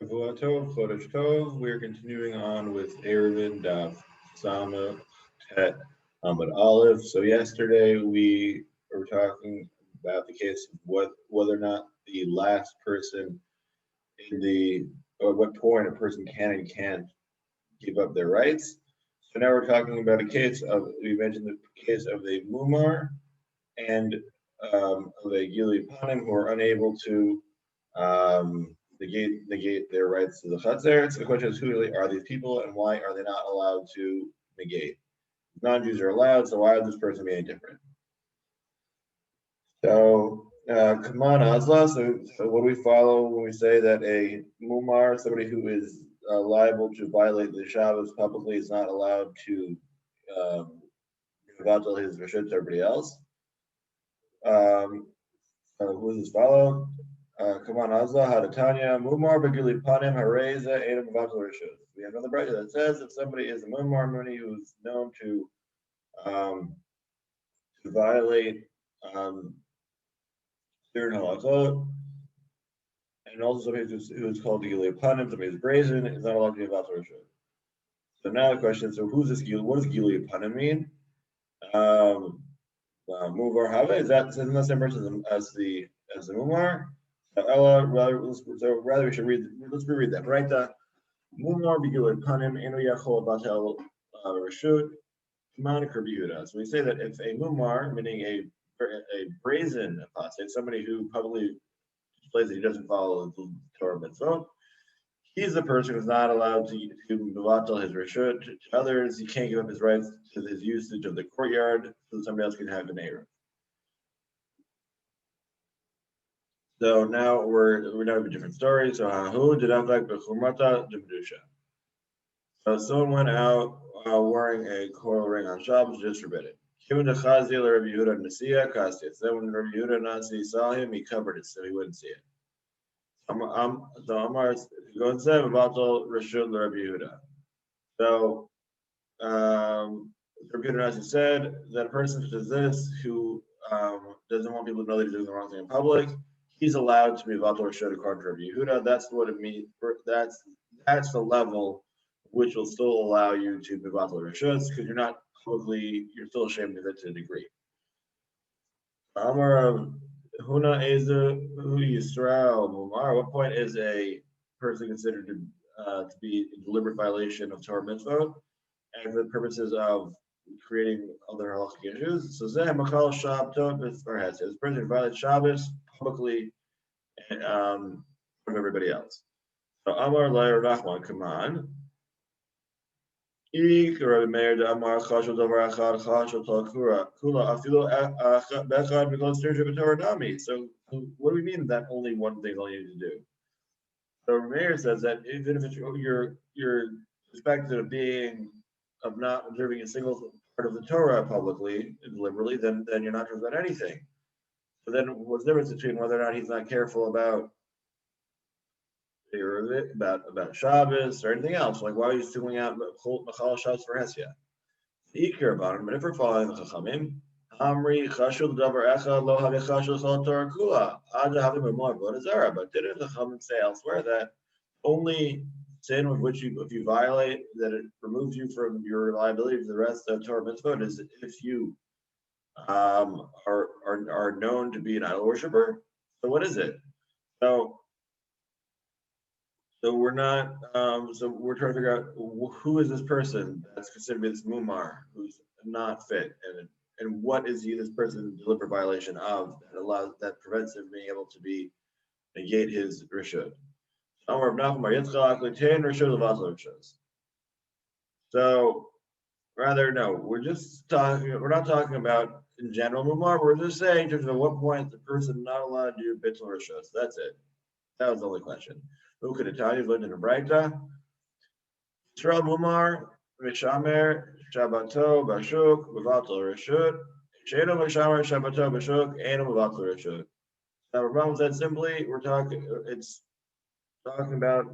Shavua Tov, Chodesh Tov. We're continuing on with Eruvin Daf Sama Tet Amud Aleph. So yesterday we were talking about the case of whether or not the last person in the or what point a person can and can't give up their rights. So now we're talking about a case of we mentioned the case of a mumar and of a gili panim who are unable to negate their rights to the chatzar. So the question is, who really are these people, and why are they not allowed to negate? Non-Jews are allowed, so why would this person be any different? So, Kaman Azla. So, what do we follow when we say that a mumar, somebody who is liable to violate the Shabbos publicly, is not allowed to vatal his reshut to everybody else? Who does this follow? Come on, Azla, Hadatanya, Mumar, Bagili Panim, Hareza, Adam Vatal Rishut. We have another bracket that says if somebody is a Mumar Muni who's known um, to violate certain halachot, and also somebody who's called Gili Panim, somebody who's brazen, is not allowed to be a Vatal Rishut. So now the question is, so who's this Gili? What does Gili Panim mean? Muvar Have, is that isn't the same person as the Mumar? So Ella, rather we should read. Let's reread that. Right, Mumar Bigilad Panim Enu Yachol Batel Rashut Kuman Kerbiuda. So we say that if a Mumar, meaning a brazen apostate, somebody who publicly displays that he doesn't follow the Torah mitzvot, he's the person who's not allowed to mevatel his reshut to others. He can't give up his rights to his usage of the courtyard so that somebody else can have an eruv. So now we're now have a different story. So Hahu did Avak Bechumata Jumdusha. So someone went out wearing a coral ring on Shabbos, just forbidden. Given the Chazil Rabbi Yehuda Nasiya Kastis. Then when Rabbi Yehuda Nasi saw him, he covered it so he wouldn't see it. So Amar go and say Vatal Rashud Rabbi Yehuda. So Rabbi Yehuda Nasi said that a person who does this, who doesn't want people to know that he's doing the wrong thing in public, he's allowed to be Vatal Rashud according to Rabbi Yehuda. That's what it means. That's the level which will still allow you to be Vatal Rashuds because you're not publicly, you're still ashamed of it to a degree. Amar of Huna Eza Hu Yisrael Mumar. What point is a person considered to be a deliberate violation of Torah mitzvot and for the purposes of creating other halachic issues? So Zeh Machal Shabtot B'Farhes. This person who violates Shabbos publicly from everybody else. So Amar Lair Rahman Kaman. Rabbi Meir de Amar Chashul Davar Achad Chashul Talkura Kula Afilo Bechad because there's a Torah Nami. So what do we mean that only one thing all you need to do? So Rabbi Meir says that even if it's you're suspected of not observing a single part of the Torah publicly and deliberately, then you're not to about anything. So then what's the difference between whether or not he's not careful about Shabbos or anything else? Like why are you singling out Machal Shabbos for Hesia? Ikir about him, but if we're following the Chachamim, Amri Chashul Davar Echad Lo Havi Chashul Chol Torah Kula Ad Havi B'Mor Avodah Zarah. But didn't the Chachamim say elsewhere that only sin with which if you violate that it removes you from your liability for the rest of Torah mitzvot is if you are known to be an idol worshiper. So what is it? So we're not. So we're trying to figure out who is this person that's considered to be this mumar who's not fit, and what is he this person deliberate violation of that prevents him being able to negate his rishud. So rather no, we're not talking about in general mumar. We're just saying in terms of at what point the person not allowed to do bittul rishud. That's it. That was the only question. Who could have taught you lived in a Breita? Yisrael Mumar, Mishamer, Shabbato, Bashuk, Mavatal Rashut, Shadom Mishamer, Shabbato, Bashuk, and Mavatal Rashut. Now, Ramon said simply, it's talking about,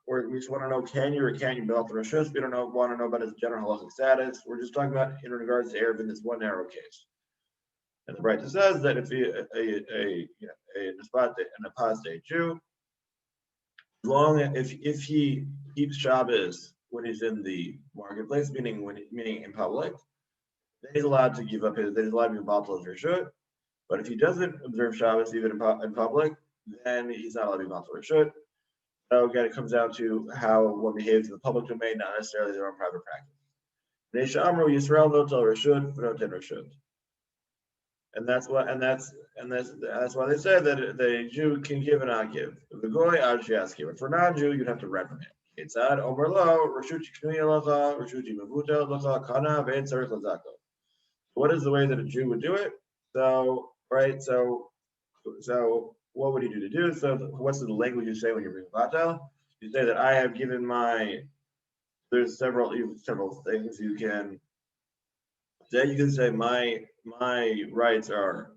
we just want to know, can you or can't you Mavatal Rashut? We don't want to know about his general halachic status. We're just talking about in regards to Eruvin, this one narrow case. And the Breita says that if an apostate Jew As long as if he keeps Shabbos when he's in the marketplace, meaning in public, then he's allowed to give up his. Then he's allowed to be bottled for sure. But if he doesn't observe Shabbos even in public, then he's not allowed to be bottled for sure. So again, it comes down to how one behaves in the public domain, not necessarily their own private practice. Yisrael no tel reshut, no ten reshut. And that's why they say that the Jew can give and not give. The goy ask you. But for non-Jew, you'd have to rent from him. It's ad omer lo reshuti knuya lacha reshuti mevuta lacha kana ve'en tzarich lazako. What is the way that a Jew would do it? So right, so what would he do to do? So what's the language you say when you're bringing vatal? You say that I have given my. There's several things you can say. You can say my rights are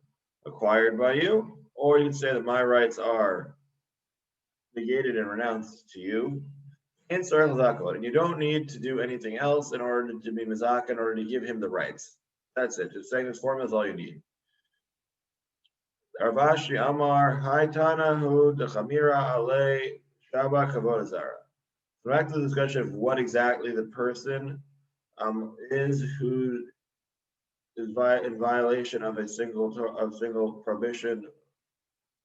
acquired by you, or you can say that my rights are negated and renounced to you. And you don't need to do anything else in order to be mizak, in order to give him the rights. That's it. Just saying this formula is all you need. Arvashi Amar Haitana Hu Dechamira Ale Shaba Kavod Azara. So back to the discussion of what exactly the person is who is in violation of a single prohibition,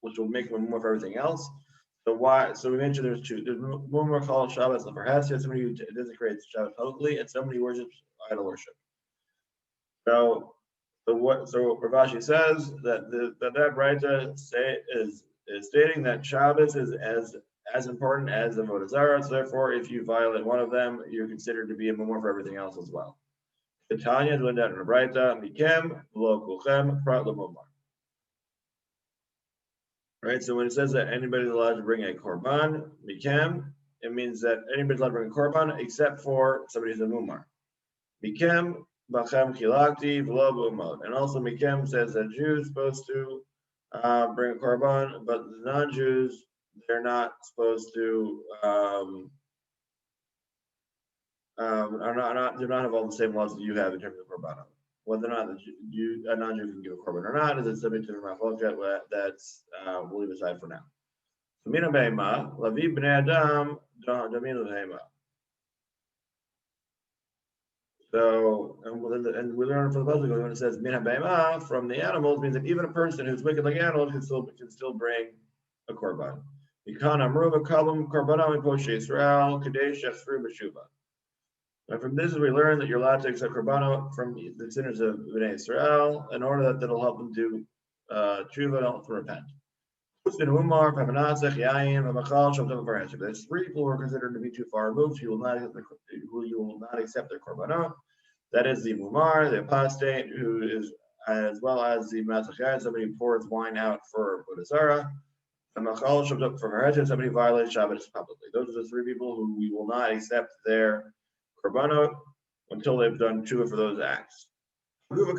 which will make him more for everything else. So why? So we mentioned there's two. There's more called Shabbos lefarhasia, somebody who desecrates Shabbos publicly, and somebody who worships idol worship. So Ravashi says that that Braita is stating that Shabbos is as important as the Avodah Zarah. So therefore, if you violate one of them, you're considered to be a memor for everything else as well. Tanya doing that in Braita, Mikem lo kulchem prat lemomar. Right. So when it says that anybody's allowed to bring a korban, Mikem, it means that anybody's allowed to bring a korban except for somebody who's a mumar. Mikem bachem chilakti v'lo b'umot. And also Mikem says that Jews supposed to bring a korban, but the non-Jews, they're not supposed to do not have all the same laws that you have in terms of korban. Whether or not a non-Jew can give a korban or not is a subject to the machloket that's we'll leave aside for now. Mina be'ema lavi bnei adam damina be'ema. So and we learn from the Bible when it says mina be'ema from the animals means that even a person who's wicked like animals can still bring a korban. Mikan amru v'kalam korbanam miposh Yisrael kadesh yachzru b'shuva. And from this, we learn that you're allowed to accept korbanot from the sinners of Bnei Israel in order that'll help them do tshuva to repent. There's 3 people who are considered to be too far removed, who you will not accept their korbanot. That is the mumar, the apostate, who is as well as the matzachai, somebody who pours wine out for Avodah Zarah. The machal shows up for Harejet, somebody who violates Shabbos publicly. Those are the 3 people who we will not accept their korbanot until they've done tshuva for those acts. Wait, but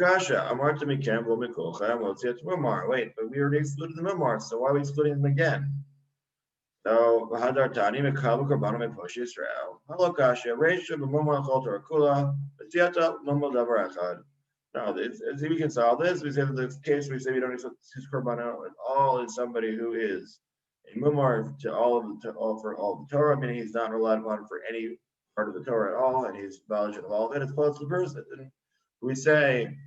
we already excluded the mumar, so why are we excluding them again? So Hadar Tani Mekabel Korbanom Meposh Yisrael. Hello Kasha, Reisha B'Mumar Chol Torah Kula, B'Tiata Mumar Davar Echad. No, as we can solve this, we say that the case we say we don't accept his korbanot at all is somebody who is a mumar to all of the Torah, meaning he's not allowed one for any part of the Torah at all, and he's violation of all of it as opposed to the person. We say,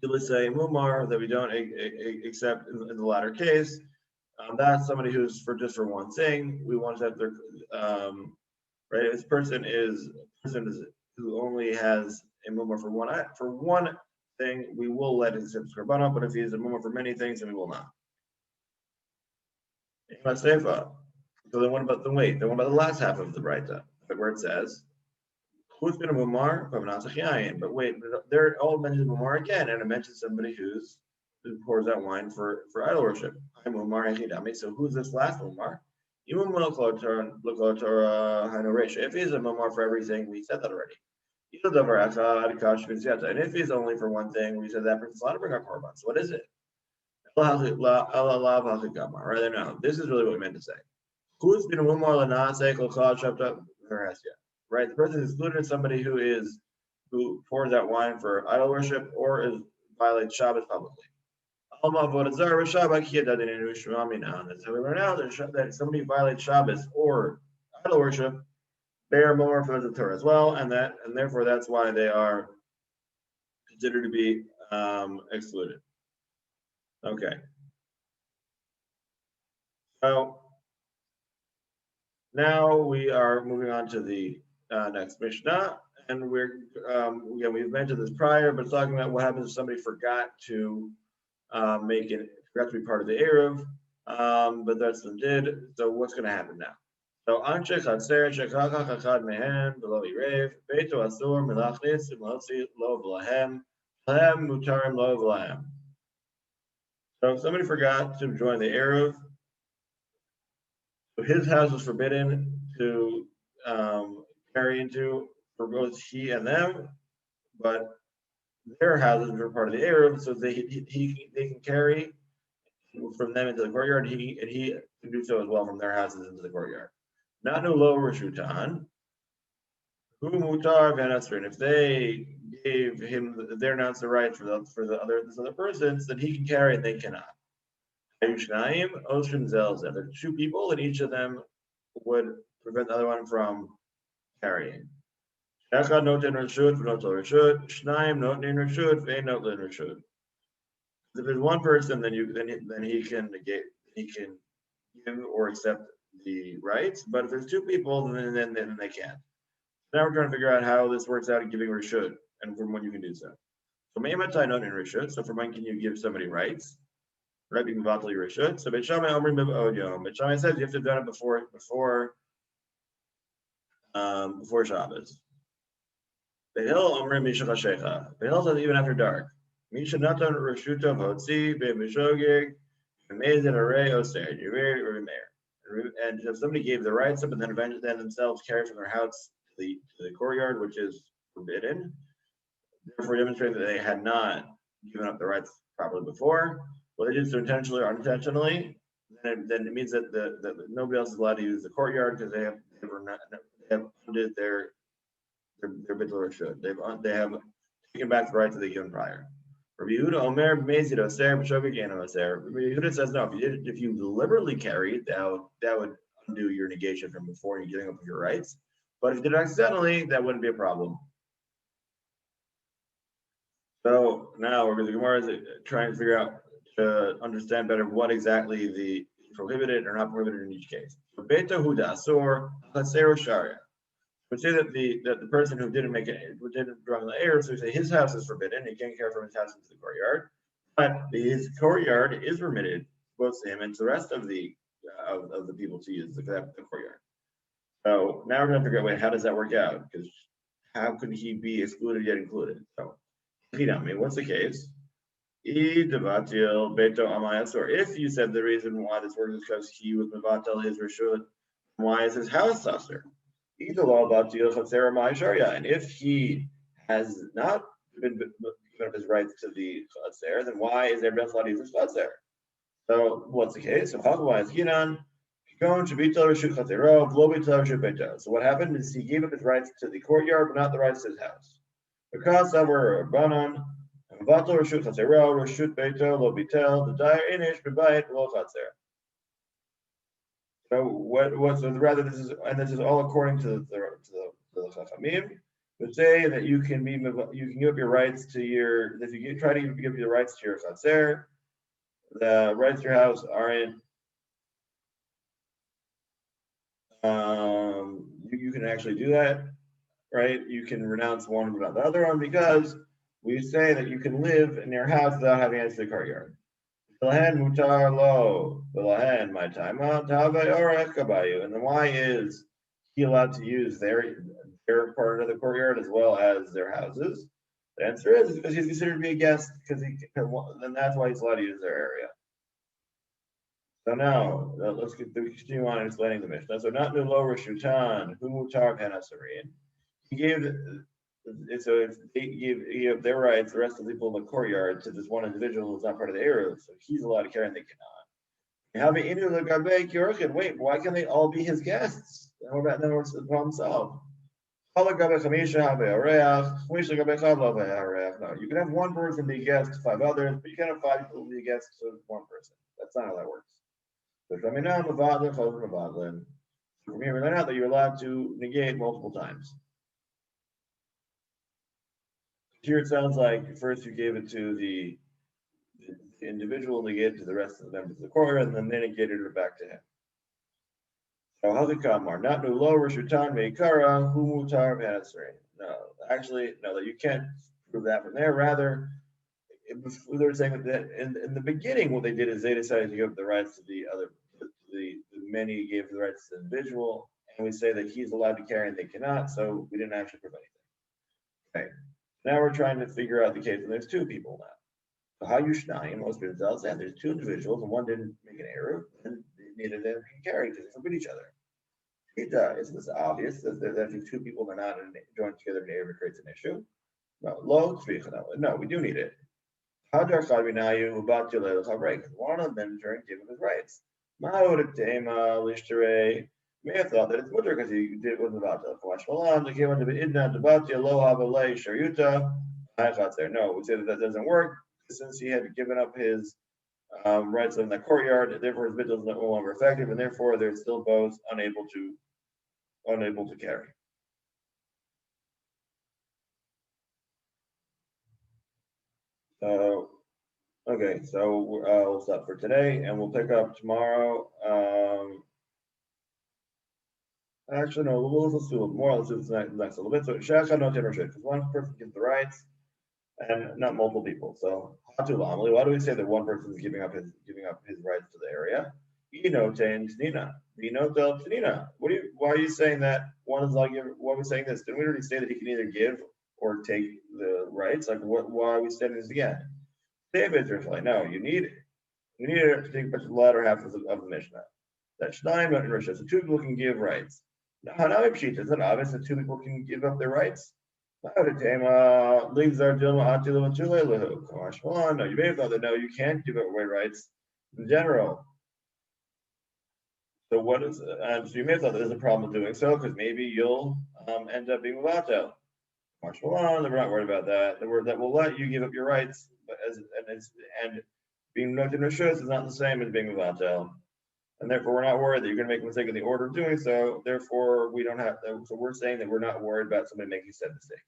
let's say mumar that we don't accept in the latter case. That's somebody who's just for one thing. We want to have their right. This person is who only has a mumar for one thing. We will let him accept korbanot, but if he is a mumar for many things, then we will not. So then what about the wait? Then what about the last half of the Braita, where it says, "Who's been a mumar?" But wait, there all mentions mumar again, and it mentions somebody who pours out wine for idol worship. So who's this last mumar? If he's a mumar for everything, we said that already. And if he's only for one thing, we said that person's allowed to bring our korban. So what is it? Right now, this is really what we meant to say. Who's been a mumar right? The person is excluded is somebody who pours out wine for idol worship or violates Shabbos publicly. Alma Vodazar Shabbat Kiyadadin Shmami now. That's how we learn out that somebody violates Shabbos or idol worship, bear more for the Torah as well, and therefore that's why they are considered to be excluded. Okay. So now we are moving on to the next Mishnah, and again, we've mentioned this prior, but it's talking about what happens if somebody forgot to forgot to be part of the Eruv, but the rest of them did. So what's going to happen now? So Anshe Chatzer Shekachach Echad Mehen V'lo Yirev Beito Asur Melachnis V'lotzi Lo V'lahem Lahem Mutarim Lo V'lahem. So if somebody forgot to join the Eruv, so his house was forbidden to carry into for both he and them, but their houses were part of the Eruv, so they can carry from them into the courtyard. He can do so as well from their houses into the courtyard. Not no low Rishutan. Who mutar v'anasrin. If they gave him, they're announced the right for this other persons, then he can carry and they cannot. Chaim, Ocean Zelza. There are two people, and each of them would prevent the other one from carrying. Echad noten reshut v'notel reshut. Shnaim noten reshut v'ein noten reshut. If there's one person, then he can give or accept the rights. But if there's two people, then they can't. Now we're trying to figure out how this works out in giving reshut and from when you can do so. So me'ematai noten reshut. So from when can you give somebody rights? Right, being vatali reshut. So Beit Shammai omrim b'od yom. Beit Shammai says you have to have done it before Shabbos. Beit Hillel omrim mishach hashecha. Beit Hillel says even after dark. Misha natan reshuto v'hotzi be'mishogig v'mezid arei oser yivir u'rimeir. And if somebody gave the rights up and then eventually then themselves carried from their house to the courtyard, which is forbidden, therefore demonstrating that they had not given up the rights properly before, whether they did so intentionally or unintentionally, then it means that nobody else is allowed to use the courtyard because they have undid their bittul reshut. They have taken back the rights that they given prior. Rabbi Yehuda Omer Mezid Oser B'Shogeg Eno Oser. Rabbi Yehuda says no. If you deliberately carried, that would undo your negation from before you giving up your rights. But if you did it accidentally, that wouldn't be a problem. So now the Gemara is trying to figure out to understand better what exactly the prohibited or not prohibited in each case. So Beta Huda Asor Chaser Sharia. We say that the person who didn't run the air, so we say his house is forbidden. He can't carry from his house into the courtyard, but his courtyard is permitted both to him and to the rest of the people to use the courtyard. So now we're going to figure out, wait, how does that work out? Because how could he be excluded yet included? So, what's the case? Or if you said the reason why this works is because he was mevatel his reshut, why is his house usher? And if he has not been given up his rights to the chatzer, then why is everybody allowed to use the chatzer? So what's the case? So what happened is he gave up his rights to the courtyard, but not the rights to his house. Because of Rabbanan, so rather this is all according to the Chachamim, would say that you can give up your rights to if you try to give your rights to your chatzer, the rights to your house aren't you can actually do that, right? You can renounce one without the other one because we say that you can live in your house without having access to the courtyard. And then why is he allowed to use their part of the courtyard as well as their houses? The answer is because he's considered to be a guest, then that's why he's allowed to use their area. So now let's continue on explaining the Mishnah. So not Nulo Rishutan, who mutar panasarin. He gave if they give their rights, the rest of the people in the courtyard to this one individual who's not part of the Eruv, so he's allowed to carry and they cannot. Wait, why can't they all be his guests? Then what's the problem solved? No, you can have one person be a guest to five others, but you can't have five people be a guest to one person. That's not how that works. So from here, we learn out that you're allowed to negate multiple times. Here it sounds like first you gave it to the individual, negated to the rest of the members of the courtyard, and then they negated it back to him. So how did Kamar? Not no lower Shutan Meikara, Humutar Panasri. No, actually, no, that you can't prove that from there. Rather, they were saying that in the beginning, what they did is they decided to give the rights to the other, the many gave the rights to the individual, and we say that he's allowed to carry and they cannot, so we didn't actually prove anything. Okay. Now we're trying to figure out the case when there's two people now. So how you Chaim, most people tell us that there's two individuals and one didn't make an error, and neither of them can carry because they forbid each other. Isn't this obvious that if two people are not joined together in error creates an issue? No, we do need it. One of them turned to give him his rights. May have thought that it's mutter because he did wasn't about to No, we say that doesn't work since he had given up his rights in the courtyard, therefore his mitzvah is no longer effective, and therefore they're still both unable to carry. Okay, so we'll stop for today, and we'll pick up tomorrow. Actually, no, let's do more. Let's do this next little bit. So, because one person gets the rights, and not multiple people. So, why do we say that one person is giving up his rights to the area? Why are you saying that one is like? Why are we saying this? Didn't we already say that he can either give or take the rights? Like, why are we saying this again? No, you need it. You need it to take the latter half of the Mishnah. That's Chaim, not Rosh. So two people can give rights. Now, it's not obvious that two people can give up their rights. No, you may have thought that no, you can't give away rights in general. So what is? So you may have thought that there's a problem with doing so because maybe you'll end up being Mavato. We're not worried about that. The word that will let you give up your rights, but and being noted in Rishus is not the same as being Mavato. And therefore, we're not worried that you're going to make a mistake in the order of doing so. Therefore, we don't have. So we're saying that we're not worried about somebody making said mistake.